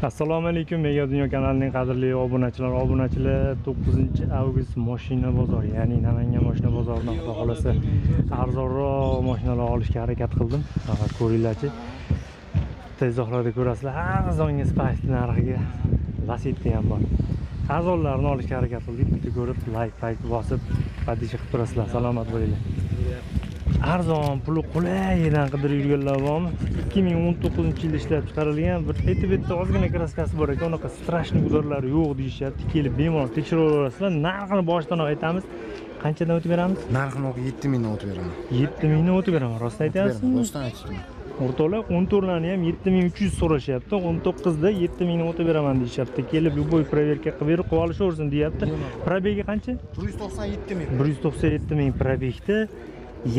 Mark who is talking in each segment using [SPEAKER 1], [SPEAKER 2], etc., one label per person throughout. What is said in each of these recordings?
[SPEAKER 1] Assalomu alaykum, Mega Dunyo kanalining qadrli obunachilar. 9-avgust mashina bozori, ya'ni Namangan mashina bozoridan xudo xolasa arzonroq mashinalar olishga harakat qildim. Ko'ringlarchi. Tezroqlarda ko'rasizlar, arzonga Space narxiga Lacetti ham bor. Arzonlarni olishga harakat qildik. Bitta ko'rib, like bosib, podisha qilib turasizlar. Salomat bo'linglar. Arzon puli qulaydan qidirib yurganlar bormi? 2019-yilda ishlab chiqarilgan bir bitta ozgina kraskasi bor ekan, unaqa strashniy g'urlari yo'q deyishyapti. Kelib bemalol tekshiraverasizlar. Narxini boshdan aytamiz. Qanchadan o'tib beramiz?
[SPEAKER 2] Narxini 7000 dan o'tib beraman.
[SPEAKER 1] 7000 dan o'tib beraman. Rost aytyapsizmi?
[SPEAKER 2] Rostdan aytdim.
[SPEAKER 1] O'rtoqlar 14 larni ham 7300 so'rashyapti. 19 da 7000 dan o'tib beraman deyishyapti. Kelib любой проверка qilib berib qolishaversin deyapti. Probegi qancha?
[SPEAKER 2] 197000.
[SPEAKER 1] 197000 probegda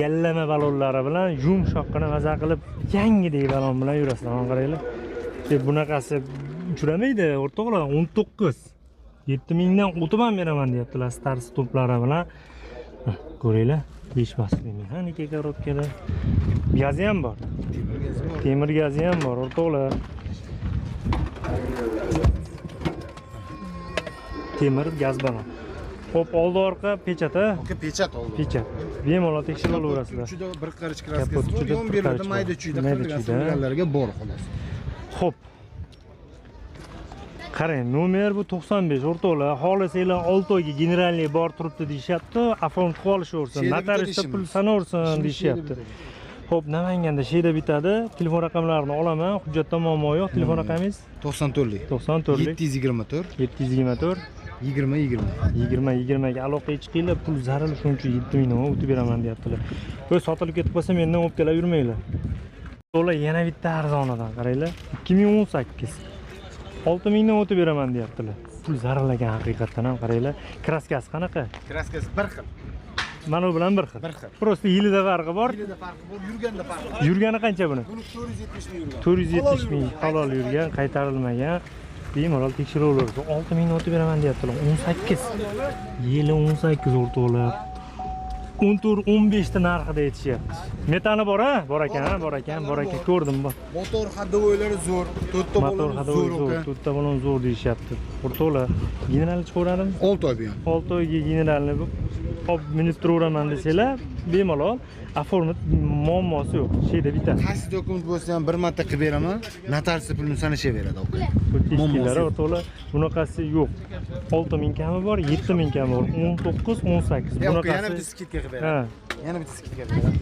[SPEAKER 1] yallama balonlari bilan yumshoqqina maza qilib yangidek balon bilan yurasizlar. Mana qaranglar. Bunaqasi uchramaydi o'rtoqlar. 19 7000 dan o'tib ham beraman deyaptilar start stoplari bilan. Ko'ringlar, 5 masli mexanika korobkada. Gazi ham bor. Temir gazi ham bor o'rtoqlar. Temir gaz balon. Hop, oldi orqa pechata.
[SPEAKER 2] Pechat oldi.
[SPEAKER 1] Pechat. Bemalol tekshirib olaverasizlar.
[SPEAKER 2] Uchida bir qarich kraskasi bor. Yon berildi mayda chuyda qilganlarga bor xolos.
[SPEAKER 1] Hop. Qarang, nomer bu 95 o'rtoqlar. Xohlasanglar 6 oyga generalniy bor turibdi deyapti. Afon qilib olishaversin. Notariusda pul sanaversin deyapti. Hop, Namanganda sheyda bitadi. Telefon raqamlarini olaman. Hujjatda muammo yo'q. Telefon raqamingiz
[SPEAKER 2] 94lik.
[SPEAKER 1] 94lik
[SPEAKER 2] 724
[SPEAKER 1] 724 20 ga aloqaga chiqinglar. Pul zarur, shuning uchun 7000 dan o'tib beraman deyaptilar. O'z sotilib ketib qolsa mendan o'pkalab yurmanglar. To'la yana bitta arzonidan qaranglar. 2018 6000 dan o'tib beraman deyaptilar. Pul zararlagan haqiqatdan ham qaranglar. Kraskasi qanaqa?
[SPEAKER 2] Kraskasi bir xil.
[SPEAKER 1] Mana bu bilan bir xil. Prosta yilida farqi bor.
[SPEAKER 2] Yilida farqi bor, yurganda farqi bor.
[SPEAKER 1] Yurgani qancha buni?
[SPEAKER 2] Buni 470 ming yurgan.
[SPEAKER 1] 470 ming halol yurgan, qaytarilmagan. Bemalol tekshiraverasiz. 6000 dan o'tib beraman deyaptilar. 18. Yili 18 o'rtoqlar. 14-15 ta narxida aytishyapti. Metani bor-a? Bor ekan, ko'rdim bor.
[SPEAKER 2] Motor hadovoylari zo'r, to'rtta
[SPEAKER 1] Motor hadovoy zo'r, to'rtta balon zo'r deyishyapti. O'rtoqlar, generalni chiqaradimi?
[SPEAKER 2] 6 oy bu ham.
[SPEAKER 1] 6 oyga generalni olib minib turaveraman desanglar, bemalol oformit muammosi yo'q. Sheyda bitadi.
[SPEAKER 2] Qaysi dokument bo'lsa ham bir marta qilib beraman, notarius pulini sanashaveradi, aka.
[SPEAKER 1] Muammosi o'rtoqlar, bunaqasi yo'q. 6000 kami bor, 7000 kami bor, 19, 18.
[SPEAKER 2] Bunaqasi yana bitta skidka qilib beraman. Yana bitta skidka qilib beraman.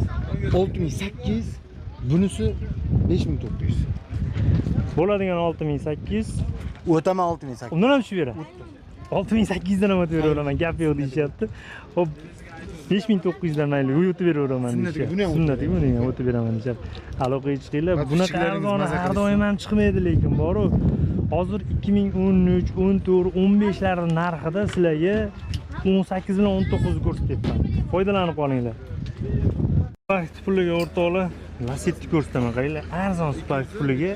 [SPEAKER 2] 6008, bunisi 5400.
[SPEAKER 1] Bo'ladigan 6008.
[SPEAKER 2] O'taman 6008.
[SPEAKER 1] Undan ham tushib beradi. 6008 dan ham o'tib beraveraman, gap yo'q deyishyapti. Hop, 5900 dan mayli o'tib beraveraman deyishyapti. Sunnatiga buni ham o'tib beraman deyishyapti. Aloqaga chiqinglar. Bunaqa arzon har doim ham chiqmaydi, lekin bor-ku. Hozir 2013, 14, 15 lar narxida sizlarga 18 bilan 19 ko'rsatyapman. Foydalanib qolinglar. Spark puliga o'rtoqlar, Lacetti ko'rsataman, qaranglar. Arzon Spark puliga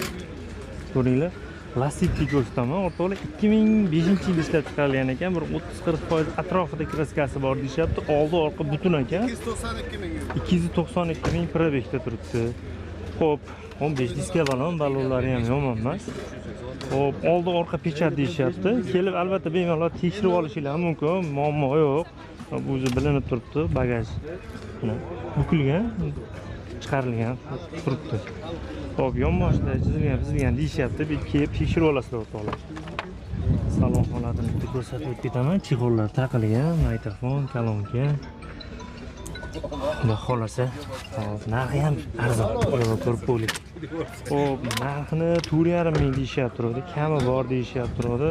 [SPEAKER 1] ko'ringlar. Lacetti ko'rsataman, o'rtoqlar. 2005-yilda ishlab chiqarilgan ekan, bir 30-40% atrofida kraskasi bor deyapti. Oldi orqa butun ekan. 292 ming probegda turibdi. Xo'p, 15 diska balonlari ham yomon emas. Xo'p, oldi orqa pechat deyapti. Kelib albatta bemalol tekshirib olishinglar mumkin, muammo yo'q. Bu o'zi bilinib turibdi, bagaj. Mana bukilgan, chiqarilgan turibdi. Xo'p, yonboshda chizilgan deyapti. Bir kelib tekshirib olasizlar o'rtoqlar. Salon holatini bitta ko'rsatib ketaman. Chexollar taqilgan, mikrofon, kolonka. Xudo xolasa, narxi ham arzon. Ko'rib qo'ying. Xo'p, narxini 4,5 ming deyishyapti, kami bor deyishyapti.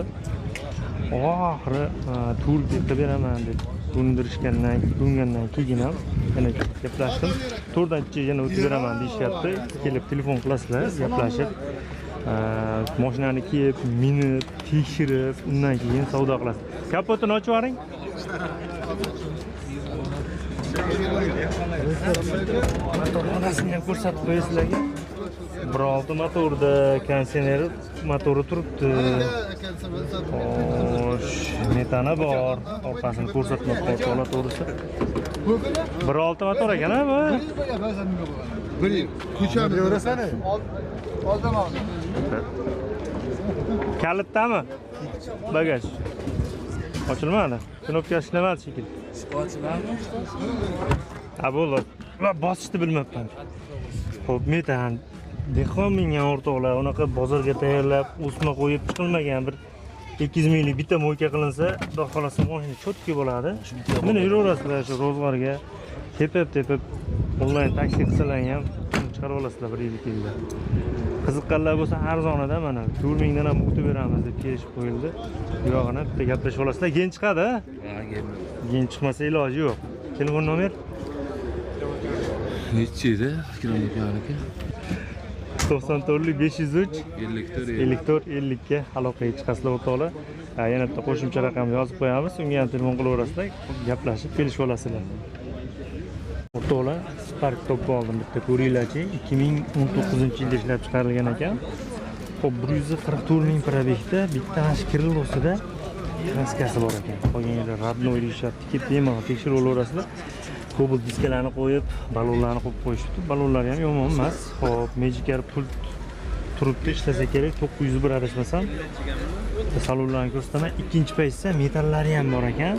[SPEAKER 1] Oxiri tur qilib beraman deb ko'ndirishgandan keyin ham yana gaplashdim. To'rdanchi yana o'tib beraman deyishyapti. Kelib telefon qilasizlar, gaplashib, mashinani kelib, minib, tekshirib, undan keyin savdo qilasiz. Kapotini ochib yuboring. Motorxonasini ham ko'rsatib qo'yaman sizlarga. 1.6 motorda kondisioner motori turibdi. Xo'sh, metani bor. Orqasini ko'rsatmoqchi o'rtoqlar, to'g'risi. 1.6 motor ekan bu.
[SPEAKER 2] Bir ko'chani yo'rasana.
[SPEAKER 3] Oldim.
[SPEAKER 1] Kalitdami? Bagaj. Ochilmadi. Knopka ishlamadi shekilli.
[SPEAKER 3] Ochiladi.
[SPEAKER 1] Ha bo'ldi. Va bosishni bilmayapman. Xo'p, metan dehqon mingan o'rtoqlar unaqa bozorga tayyorlab, o'sma qo'yib chiqilmagan bir 200 minglik bitta mo'yka qilinsa, xudo xolasa mashina cho'tki bo'ladi. Mana yuraverasizlar shu ro'zg'orga tepib onlayn taksi qilsalar ham chiqarib olasizlar 1 yilga. Qiziqqanlar bo'lsa arzonida mana 4 mingdan ham o'tib beramiz deb kelishib qo'yildi. Bu yog'ini bitta gaplashib olasizlar. Keyin chiqadi. Keyin chiqmasa iloji yo'q. Telefon nomer
[SPEAKER 3] Nechi edi? Kilometrniki?
[SPEAKER 1] 94 503 54 50 ga aloqaga chiqasizlar o'rtoqlar. Yana bitta qo'shimcha raqamni yozib qo'yamiz. Unga ham telefon qilaverasizlar, gaplashib kelishib olasizlar. O'rtoqlar, Spark topib oldim bitta ko'ringlarchi. 2019-yilda ishlab chiqarilgan ekan. Xo'p, 144 ming probegda bitta mana shu krillosida kraskasi bor ekan. Qolganlar radnoy deyishyapti. Kelib bemalol tekshirib olaverasizlar. Kobalt diskalarni qo'yib, balonlarni qo'yib qo'yishibdi. Balonlar ham yomon emas. Xo'p, Magicar pult turibdi, ishlasa kerak. 901 adashmasam. Salonlarni ko'rsataman. Ikkinchi paytsa metallari ham bor ekan.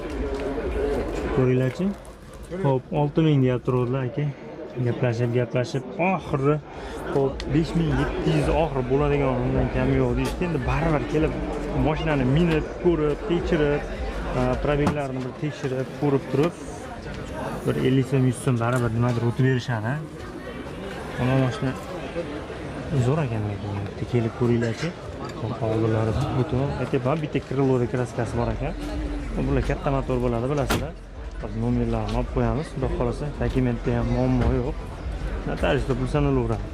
[SPEAKER 1] Ko'ringlarchi. Xo'p, 6000 deyapti ro'dlar aka. Gaplashib oxiri xo'p 5700 oxiri bo'ladigan undan kam yo'q deyishdi. Endi baribir kelib mashinani minib, ko'rib, tekshirib, probeglarni bir tekshirib, ko'rib turib bir 50 so'm 100 so'm baribir nimadir o'tib berishadi. Mana mashina zo'r ekan lekin kelib ko'ringlarchi. Oldinlari butun aytibman bitta krillodi kraskasi bor ekan. Bular katta motor bo'ladi, bilasizlar. Nomerlarni olib qo'yamiz, xudo xolasa. Dokumentda ham muammo yo'q. Notariusda pul sanalaveradi.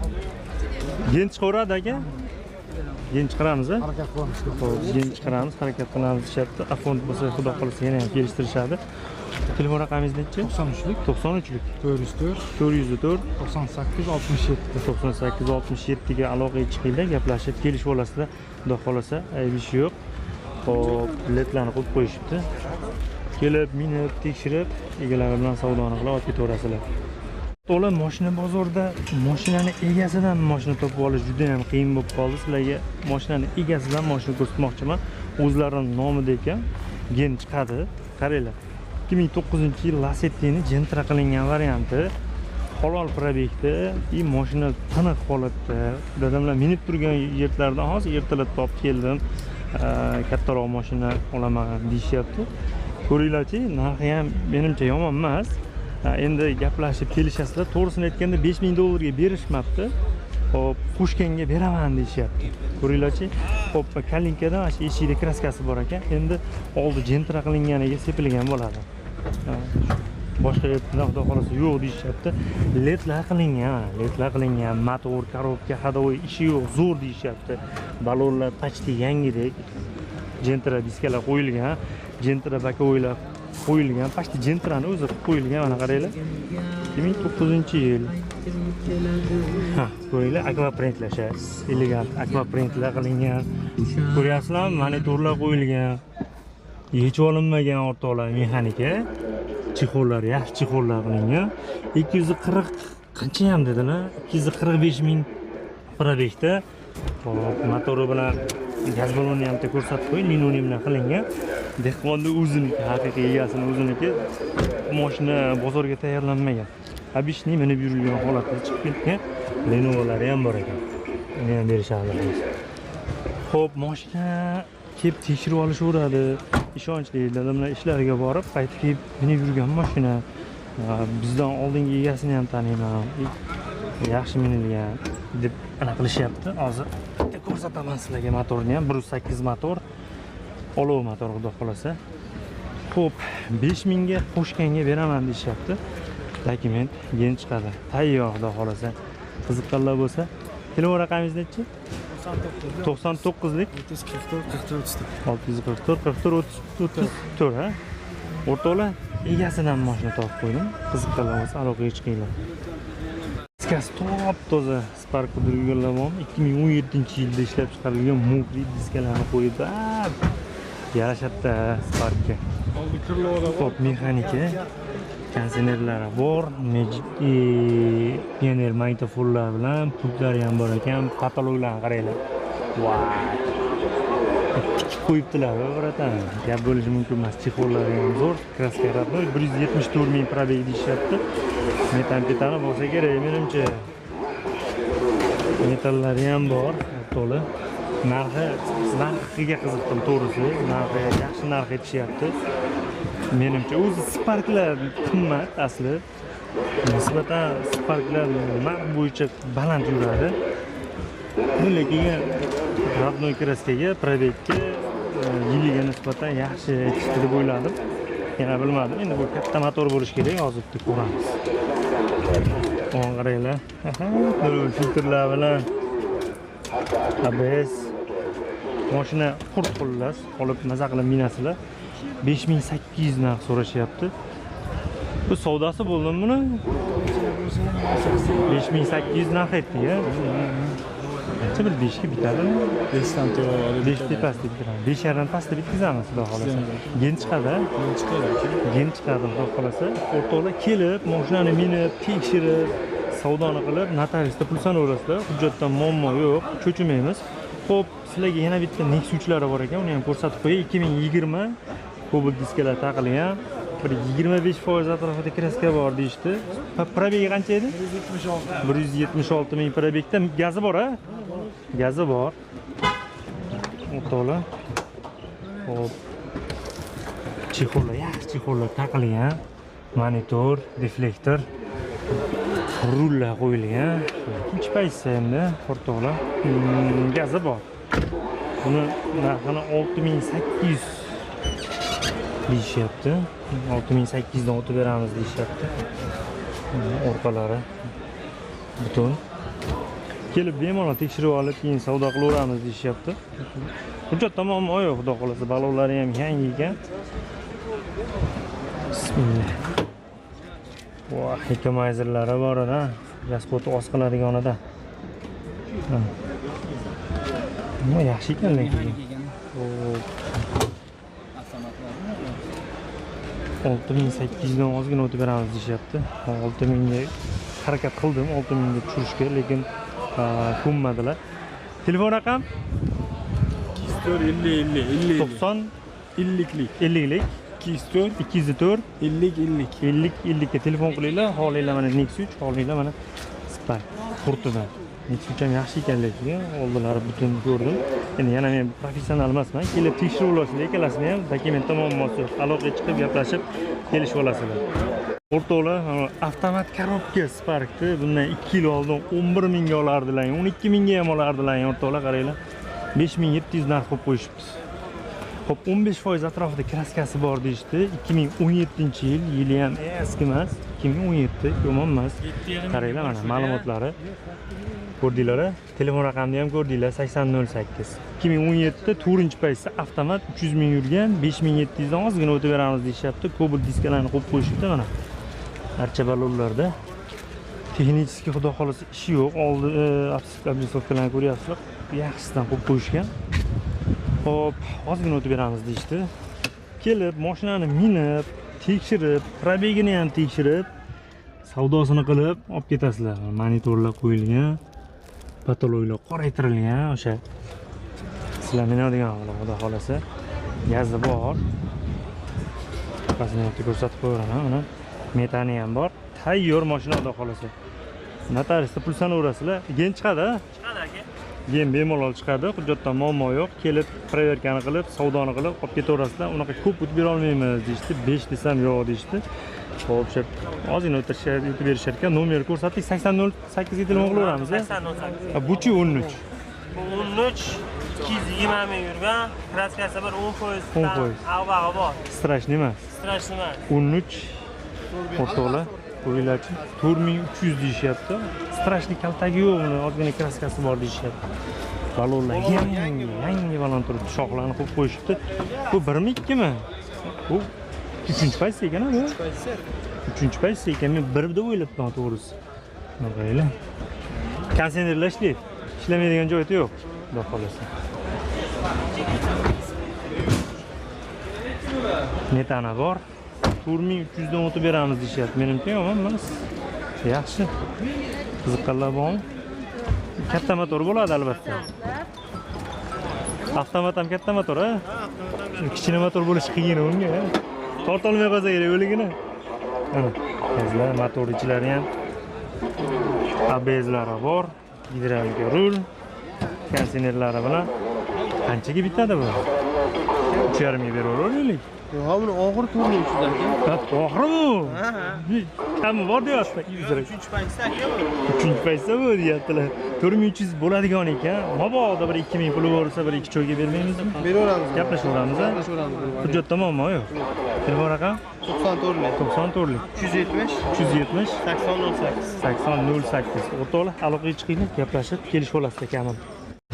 [SPEAKER 1] Gen chiqaveradi aka. Gen chiqaramiz, a?
[SPEAKER 2] Harakat qilamiz.
[SPEAKER 1] Xo'p, gen chiqaramiz, harakat qilamiz deyapti. Afont bo'lsa, xudo xolasa yana ham kelishtirishadi. Telefon raqamingiz nechi?
[SPEAKER 2] 93lik
[SPEAKER 1] 93lik
[SPEAKER 2] 404
[SPEAKER 1] 404
[SPEAKER 2] 98 67
[SPEAKER 1] 98 67 ga aloqaga chiqinglar, gaplashib kelishib olasizlar. Xudo xolasa, ayb ish yo'q. Xo'p, ledlarni qo'yib qo'yishibdi. Kelib, minib, tekshirib, egalari bilan savdoni qilib olib ketaverasizlar. To'la mashina bozorda mashinani egasidan mashina topib olish juda ham qiyin bo'lib qoldi. Sizlarga mashinani egasidan mashina ko'rsatmoqchiman. O'zlarining nomida ekan, gen chiqadi. Qaranglar. 2009-yil Lacetti'ni Gentra qilingan varianti. Halol probegda, mashina tiniq holatda. Dadamlar minib turgan yerlardan hozir ertalab topib keldim. Kattaroq mashina olaman deyishyapti. Ko'ringlarchi, narxi ham menimcha yomon emas. Endi gaplashib kelishasizlar. To'g'risini aytganda $5000 ga berishmabdi. Hop, Pushkinga beraman deyishyapti. Ko'ringlarchi, hop, Kalinkada mana shu eshikda kraskasi bor ekan. Endi oldi Gentra qilinganiga sepilgan bo'ladi. Boshqa yerda xudo xolasa yo'q deyishyapti. Ledlar qilingan, motor, korobka, hadovoy ishi yo'q, zo'r deyishyapti. Balonlar почти yangidek. Gentra diskalar qo'yilgan, Gentra bakovoylar qo'yilgan, почти Gentrani o'zi qo'yilgan, mana qaranglar. 2009-yil. Ha, ko'ringlar, akvaprintlar, elegant akvaprintlar qilingan. Ko'ryapsizlarmi? Monitorlar qo'yilgan. Hech olinmagan o'rtoqlar mexanika. Chexollar, yaxshi chexollar qilingan. 240 qancha ham dedilar? 245 ming probegda. Hop, motori bilan gaz balonni ham ko'rsatib qo'ying, linoleum bilan qilingan. Dehqonni o'ziniki, haqiqiy egasini o'ziniki. Mashina bozorga tayyorlanmagan. Обычный minib yurilgan holatda chiqib ketgan. Lenovolari ham bor ekan. Uni ham berishadi. Xo'p, mashina kelib tekshirib olishaveradi. Ishonchli dadamlar ishlariga borib, qaytib kelib minib yurgan mashina. Bizdan oldingi egasini ham taniyman. Yaxshi minilgan deb ana qilishyapti. Hozir bitta ko'rsataman sizlarga motorni ham. 1.8 motor. Olov motor xudo xolasa. Xo'p, 5000 ga qo'shganga beraman deyapti. Dokument gen chiqadi. Tayyor xudo xolasa. Qiziqqanlar bo'lsa, telefon raqamingiz nechi? 99lik 644 44 ha. O'rtoqlar, egasidan mashina topib qo'ydim. Qiziqqanlar bo'lsa, aloqaga chiqinglar. Diskasi top-toza Spark qidirganlar bor. 2017-yilda ishlab chiqarilgan mokri diskalarni qo'yib, yarashadi Sparkga. Top mexanika, kondisionerlari bor, pioner magnitofonlar bilan pultlari ham bor ekan. Patologlarni qaranglar. Vay! qo'yibdilar, bratan. Gap bo'lishi mumkin emas. Chexollari ham zo'r, kraska родной, 174 ming probeg deyishyapti. Metan bo'lsa kerak, menimcha. Metallari ham bor, to'la. Narxiga qiziqdim, to'g'risi. Narxi yaxshi narx aytishyapti. Menimcha o'zi Sparklar qimmat asli. Nisbatan Sparklar narx bo'yicha baland yuradi. Lekin родной kraskaga, probegga yiliga nisbatan yaxshi aytishdi deb o'yladim. Yana bilmadim. Endi bu katta motor bo'lish kerak, hozir ko'ramiz. Qaranglar. Filtrlar bilan ABS. Mashina qurt xullas, olib maza qilib minasizlar. 5800 narx so'rashyapti. Bu savdosi bo'ldimi buni? 5800 narx aytdi-ya. Qancha bir 5 ga bitadimi?
[SPEAKER 2] 5 dan to'g'ri.
[SPEAKER 1] 5 tepasida bitadi. 5 dan pastda bitkazamiz, xudo xolasa. Gen chiqadi. Gen chiqadi, xudo xolasa. O'rtoqlar kelib, mashinani minib, tekshirib, savdoni qilib, notariusda pul sanaverasizlar. Hujjatdan muammo yo'q, cho'chimaymiz. Xo'p, sizlarga yana bitta Nexus'lari bor ekan, uni ham ko'rsatib qo'yay. 2020 Cobalt diskalar taqilgan. Bir 25% atrofida kraska bor deyishdi. Probegi qancha edi? 176 ming probegda. Gazi bor-a? Gazi bor. O'rtoqlar. Xo'p. Chexollar, yaxshi chexollar taqilgan. Monitor, deflektor, rullar qo'yilgan. Ikkinchi pozitsiya endi, o'rtoqlar. Gazi bor. Buni narxini 6800 deyishyapti. 6800 dan o'tib beramiz deyishyapti. Orqalari butun. Kelib bemalol tekshirib olib, keyin savdo qilaveramiz deyishyapti. Hujjat tamom yo'q, xudo xolasa. Balonlari ham yangi ekan. Bismillah. Voh, ekomizerlari bor-a, gazqo'ti oz qiladiganida. Nima yaxshi ekan lekin. 6800 dan ozgina o'tib beramiz deyapti. 6000 ga harakat qildim, 6000 ga tushirishga, lekin ko'nmadilar. Telefon raqam 90 50lik 204 50 ga telefon qilinglar. Holinglar mana Nexus, holinglar mana Spark. Portudan. Nexus ham yaxshi ekan lekin, oldilari butun ko'rdim. Endi yana men professional emasman. Kelib tekshirib olasizlar, ikkalasini ham dokument muammosi yo'q. Aloqaga chiqib gaplashib kelishib olasizlar. O'rtoqlar, avtomat korobka Sparkni bundan 2 yil oldin 11 mingga olardilar, 12 mingga ham olardilar. O'rtoqlar qaranglar. 5700 narx qo'yib qo'yishibdi. Xo'p, 15% atrofida kraskasi bor deyishdi. 2017-yil, yili ham eski emas. 2017, yomon emas. Qaranglar mana ma'lumotlari. Ko'rdinglar, telefon raqamini ham ko'rdinglar, 8008. 2017da 4-pozitsiya avtomat 300 ming yurgan, 5700 dan ozgina o'tib beramiz deyapti. Cobalt diskalarni qo'yib qo'yishibdi mana. Archa balonlarda. Texnik xudo xolasa ishi yo'q. Oldi oblisovkalarni ko'ryapsizlar. Yaxshisidan qo'yib qo'yishgan. Xo'p, ozgina o'tib beramiz deyishdi. Kelib, mashinani minib, tekshirib, probegini ham tekshirib, savdosini qilib olib ketasizlar. Monitorlar qo'yilgan, patologlar qoraytirilgan, o'sha sizlar minadigan xudo xolasa. Gazi bor. Pasini ko'rsatib qo'yaman, mana metani ham bor. Tayyor mashina xudo xolasa. Notariusda pul sanaverasizlar. Gen chiqadi, Chiqadi aka. Gen bemalol chiqadi, hujjatdan muammo yo'q. Kelib, proverkani qilib, savdoni qilib olib ketaverasizlar. Unaqa ko'p o'tib bera olmaymiz deyishdi. 5 desam yo'q deyishdi. Xo'p, ozgina o'tib berishar ekan. Nomer ko'rsatdik, 8008 ga telefon qilaveramiz.
[SPEAKER 4] 8008.
[SPEAKER 1] Buchi 13.
[SPEAKER 4] 13 220 ming yurgan, kraskasi bir 10%
[SPEAKER 1] 10%.
[SPEAKER 4] avvag'i bor.
[SPEAKER 1] Strashni emas.
[SPEAKER 4] Strashni emas.
[SPEAKER 1] 13 o'rtoqlar, qo'yinglarchi 4300 deyishyapti. Strashni kaltagi yo'q, buni ozgina kraskasi bor deyishyapti. Balonlar yangi balon turibdi, shoxlarni qo'yib qo'yishibdi. Bu 1mi 2mi? Bu 3-pozitsiya ekan bu. 3-pozitsiya ekan. Men 1 deb o'ylabman to'g'risi. Mana qaranglar. Kondisionerlar ishlaydi. Ishlamaydigan joyi yo'q. Xudo xolasa. Metana bor. 4300 dan o'tib beramiz deyapti. Menimcha yomon emas. Yaxshi. Qiziqqanlar bormi? Katta motor bo'ladi albatta. Avtomat ham katta motor, ha? Kichkina motor bo'lishi qiyin unga. Tortolmay qolsa kerak o'ligini. Mana, sizlar motor ichlari ham ABS'lari bor, gidravlika rul, konditsionerlari bilan qanchaga bitadi bu? 3,5 ga beraveraylik.
[SPEAKER 2] Ha, buni oxiri 400 dan keyin.
[SPEAKER 1] Ha, oxiri bu. Hamma bor deyapti.
[SPEAKER 4] 3 paytda aka bu.
[SPEAKER 1] 3-paytsa bu deyaptilar. 4300 bo'ladigan ekan. Mabodo bir 2000 puli bo'lsa bir 2 choyga bermaymizmi?
[SPEAKER 2] Beraveramiz.
[SPEAKER 1] Gaplashaveramiz, ha? Hujjatda muammo yo'q. Telefon raqam 94lik
[SPEAKER 4] 370
[SPEAKER 1] 370
[SPEAKER 4] 8008.
[SPEAKER 1] 8008. O'rtoqlar, aloqaga chiqinglar, gaplashib kelishib olasiz ekanman.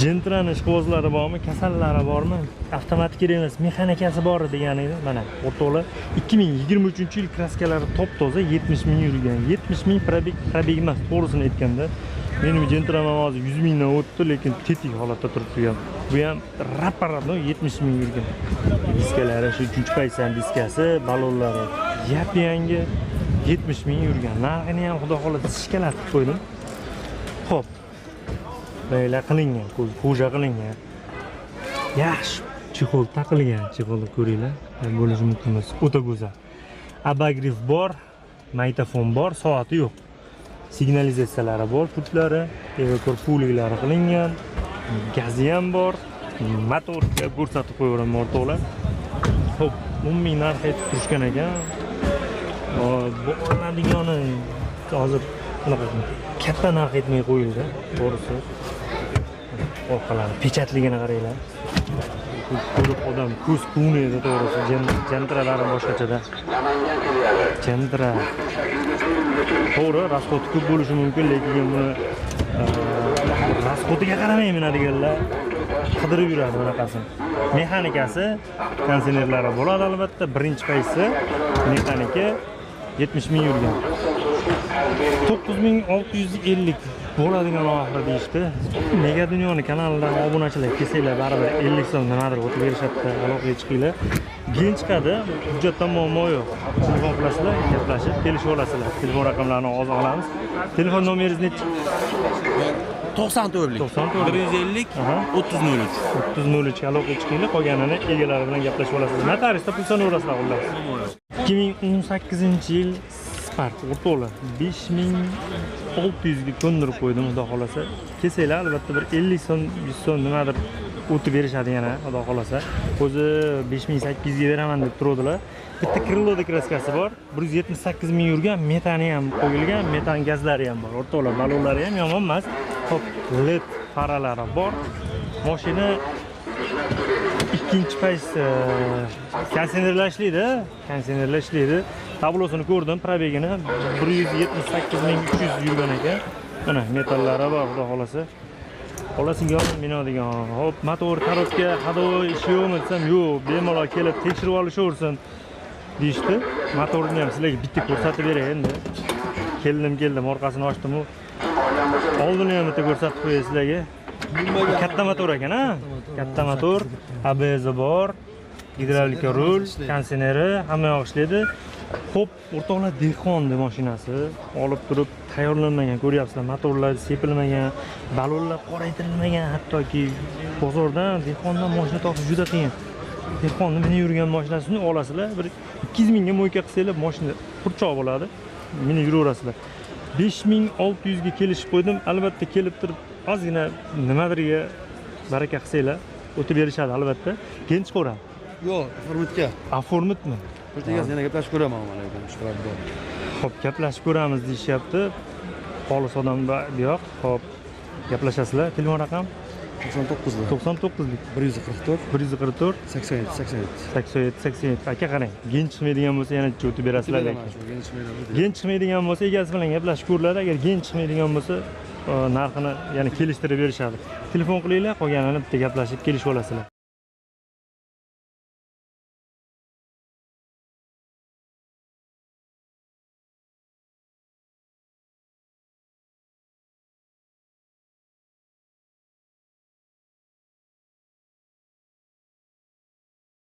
[SPEAKER 1] Gentrani ishqibozlari bormi, kasallari bormi? Avtomatik kerak emas, mexanikasi bor degan edi. Mana o'rtoqlar 2023-yil kraskalari top-toza 70 ming yurgan. 70 ming probeg emas, to'g'risini aytganda. Mening Gentram hozir 100 mingdan o'tdi, lekin tetik holatda turibdi ham. Bu ham rapparatno 70 ming yurgan. Diskalari shu 3-paysan diskasi, balonlari yap-yangi 70 ming yurgan. Narxini ham xudo xolasa shikalatib qo'ydim. Xo'p. Böyle qilingan, ko'ja qilingan. Yaxshi chexol taqilgan, chexolni ko'ringlar. Bo'lishi mumkin emas. O'ta go'zal. Abagrif bor, magnitofon bor, soati yo'q. Signalizatsiyalari bor, putlari, evakor puliklari qilingan. Gazi ham bor. Motorga ko'rsatib qo'yaveraman o'rtoqlar. Xo'p, 10 ming narx aytib turishgan ekan. Bu olmadigani hozir bunaqa katta narx aytmay qo'yildi, to'g'risi. Orqalari pechatligini qaranglar. Ko'rib odam ko'z ko'nadi, to'g'risi. Jentralari boshqachada. Jentra. To'g'ri, rasxoti ko'p bo'lishi mumkin, lekin buni rasxotiga qaramayman deganlar qidirib yuradi bunaqasini. Mexanikasi, konditsionerlari bo'ladi albatta. Birinchi qaysi mexanika 70 ming yurgan. 9650 bo'ladigan oxiri deyishdi. Mega Dunyoni kanalidan obunachilar kelsanglar baribir 50 so'm nimadir o'tib berishadi. Aloqaga chiqinglar. Keyin chiqadi, hujjatdan muammo yo'q. Telefon qilasizlar, gaplashib kelishib olasizlar. Telefon raqamlarini hozir olamiz. Telefon nomeringiz nechi?
[SPEAKER 3] 94lik 150 3003
[SPEAKER 1] 3003 ga aloqaga chiqinglar, qolganini egalari bilan gaplashib olasizlar. Notariusda pul so'raverasizlar xullas. 2018-yil Spark o'rtoqlar 5600 ga ko'ndirib qo'ydim, xudo xolasa. Kelsanglar albatta bir 50 so'm, 100 so'm nimadir o'tib berishadi yana, xudo xolasa. O'zi 5800 ga beraman deb turadilar. Bitta Krillodi kraskasi bor, 178 ming yurgan, metani ham qo'yilgan, metan gazlari ham bor. O'rtoqlar, balonlari ham yomon emas. Hop, LED faralari bor. Mashina ikkinchi pays konditsionerlar ishlaydi. Tablosini ko'rdim, probegini 178.300 yurgan ekan. Mana metallari bor, xudo xolasa. Xolasiga olib minadigan. Hop, motor, korobka, hadovoy ishi yo'qmi desam, yo'q, bemalol kelib tekshirib olishaversin deyishdi. Motorni ham sizlarga bitta ko'rsatib beray endi. Keldim, orqasini ochdim. Oldini ham bitta ko'rsatib qo'yay sizlarga. Katta motor ekan, ha? Katta motor, ABS bor, gidravlika rul, konditsioneri, hamma yoq ishlaydi. Xo'p, o'rtoqlar, dehqonni mashinasi olib turib tayyorlanmagan, ko'ryapsizlar, motorlar sepilmagan, balonlar qoraytirilmagan, hattoki bozordan dehqondan mashina topish juda qiyin. Dehqonni minib yurgan mashinasini olasizlar, bir 2000 ga mo'yka qilsanglar, mashina qurchoq bo'ladi, minib yuraverasizlar. 5600 ga kelishib qo'ydim, albatta kelib turib ozgina nimadirga baraka qilsanglar, o'tib berishadi albatta. Keyin chiqaveradi.
[SPEAKER 2] Yo'q, formatga.
[SPEAKER 1] Formatmi?
[SPEAKER 2] O'rtaga yana gaplashib ko'raman mana bu ishtirokda.
[SPEAKER 1] Xo'p, gaplashib ko'ramiz deyishyapti. Xolis odam bu yoq. Xo'p, gaplashasizlar. Telefon raqam 99lik 144 87. Aka qarang, gen chiqmaydigan bo'lsa yana o'tib berasizlar lekin. Gen chiqmaydigan bo'lsa egasi bilan gaplashib ko'riladi. Agar gen chiqmaydigan bo'lsa narxini yana kelishtirib berishadi. Telefon qilinglar, qolganini bitta gaplashib kelishib olasizlar.